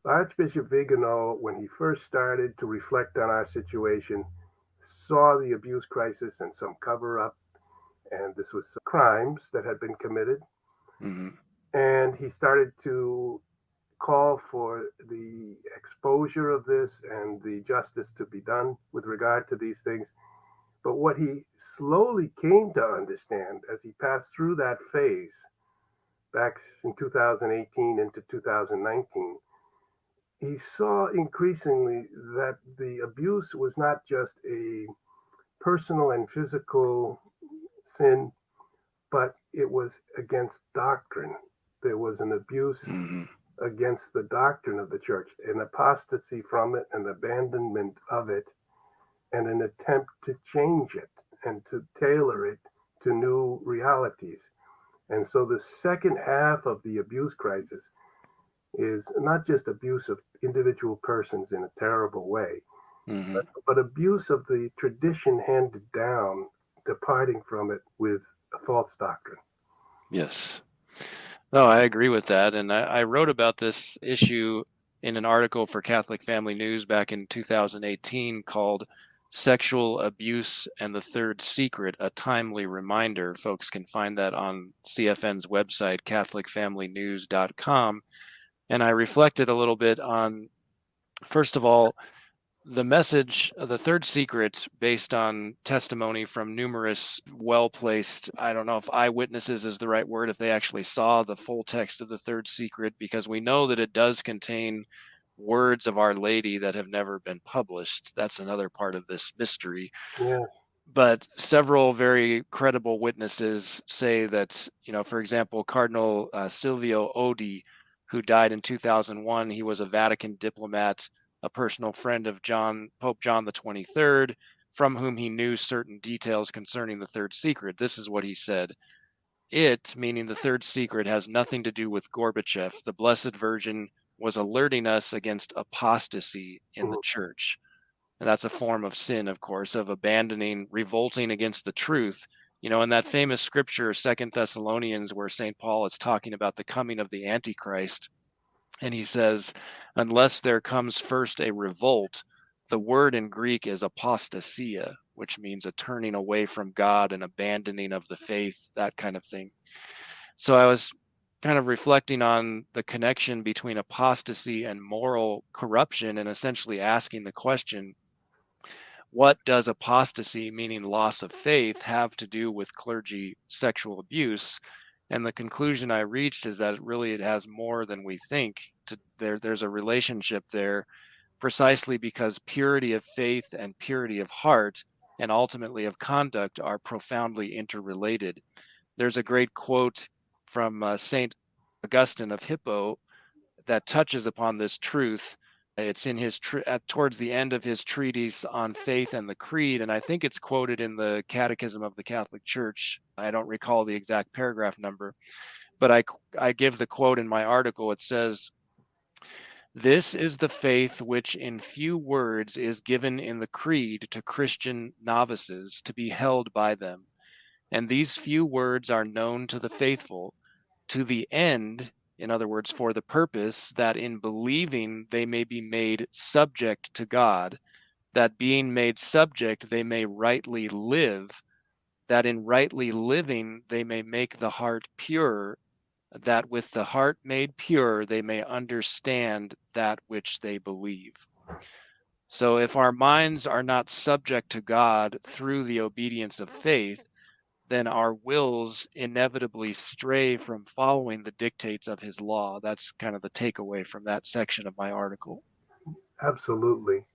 Archbishop Vigano, when he first started to reflect on our situation, saw the abuse crisis and some cover up, and this was crimes that had been committed. Hmm. And he started to call for the exposure of this and the justice to be done with regard to these things. But what he slowly came to understand as he passed through that phase back in 2018 into 2019, he saw increasingly that the abuse was not just a personal and physical sin, but it was against doctrine. There was an abuse Hmm. against the doctrine of the church, an apostasy from it, an abandonment of it, and an attempt to change it and to tailor it to new realities. And so the second half of the abuse crisis is not just abuse of individual persons in a terrible way, Hmm. but abuse of the tradition handed down, departing from it with a false doctrine. Yes. No, I agree with that. And I wrote about this issue in an article for Catholic Family News back in 2018 called Sexual Abuse and the Third Secret, a Timely Reminder. Folks can find that on CFN's website, CatholicFamilyNews.com. And I reflected a little bit on, first of all, the message, the third secret, based on testimony from numerous well placed, I don't know if eyewitnesses is the right word, if they actually saw the full text of the third secret, because we know that it does contain words of Our Lady that have never been published. That's another part of this mystery. Yes. But several very credible witnesses say that, for example, Cardinal Silvio Odi, who died in 2001, he was a Vatican diplomat, a personal friend of Pope John the 23rd, from whom he knew certain details concerning the third secret. This is what he said. It, meaning the third secret, has nothing to do with Gorbachev. The Blessed Virgin was alerting us against apostasy in the Mhm. church. And that's a form of sin, of course, of abandoning, revolting against the truth. In that famous scripture, Second Thessalonians, where St. Paul is talking about the coming of the Antichrist, and he says, unless there comes first a revolt, the word in Greek is apostasia, which means a turning away from God and abandoning of the faith, that kind of thing. So I was kind of reflecting on the connection between apostasy and moral corruption and essentially asking the question, what does apostasy, meaning loss of faith, have to do with clergy sexual abuse? And the conclusion I reached is that it has more than we think. There's a relationship there, precisely because purity of faith and purity of heart, and ultimately of conduct, are profoundly interrelated. There's a great quote from Saint Augustine of Hippo that touches upon this truth. It's in towards the end of his treatise on faith and the creed, and I think it's quoted in the Catechism of the Catholic Church. I don't recall the exact paragraph number, but I give the quote in my article. It says, "This is the faith which in few words is given in the creed to Christian novices to be held by them, and these few words are known to the faithful, to the end, in other words, for the purpose that in believing they may be made subject to God, that being made subject they may rightly live, that in rightly living they may make the heart pure, that with the heart made pure they may understand that which they believe." So if our minds are not subject to God through the obedience of faith, then our wills inevitably stray from following the dictates of his law. That's kind of the takeaway from that section of my article. Absolutely.